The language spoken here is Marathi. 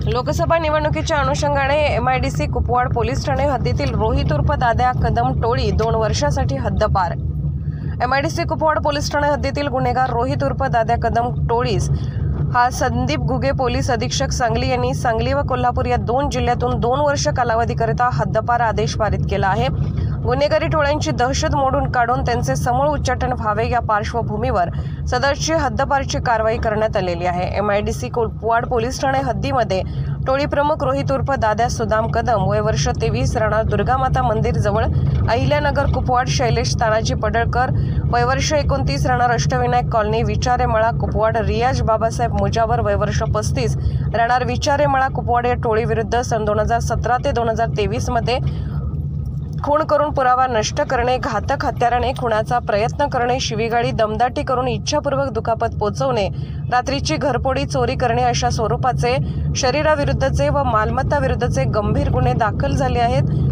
लोकसभा निवडणुकीच्या अनुषंगाने MIDC कुपवाड पोलीस ठाणे हद्दीतील रोहित उर्फ दाद्या कदम टोळी 2 वर्षासाठी हद्दपार। MIDC कुपवाड पोलीस ठाणे हद्दीतील गुन्हेगार रोहित उर्फ दाद्या कदम टोळीस हा संदीप घुगे पोलीस अधीक्षक सांगली यांनी सांगली व कोल्हापूर या 2 जिल्ह्यातून 2 वर्ष कालावधीकरिता हद्दपार आदेश पारित केला आहे। गुन्हेगारी टोळ्यांची दहशत मोडून काढून त्यांचे समूळ उच्चाटन व्हावे या पार्श्वभूमीवर सदरची हद्दपारची कारवाई करण्यात आलेली आहे। MIDC कुपवाड पोलीस ठाणे हद्दीमध्ये टोळी प्रमुख रोहित उर्फ दाद्या सुदाम कदम वय वर्ष 23 राहणार दुर्गामाता मंदिर जवळ अहिल्यानगर कुपवाड, शैलेश तानाजी पडळकर वय वर्ष 29 राहणार अष्टविनायक कॉलनी विचारेमळा कुपवाड, रियाज बाबासाहेब मुजावर वय वर्ष 35 राहणार विचारेमळा कुपवाड या टोळी विरुद्ध सन 2017 ते 2023 मध्ये खून करून पुरावा नष्ट करणे, घातक हत्याराने खुनाचा प्रयत्न करणे, शिवीगाळी दमदाटी करून इच्छापूर्वक दुखापत पोचवणे, रात्रीची घरफोडी, चोरी करणे अशा स्वरूपाचे शरीराविरुद्धचे व मालमत्ता विरुद्धचे गंभीर गुन्हे दाखल झाले आहेत।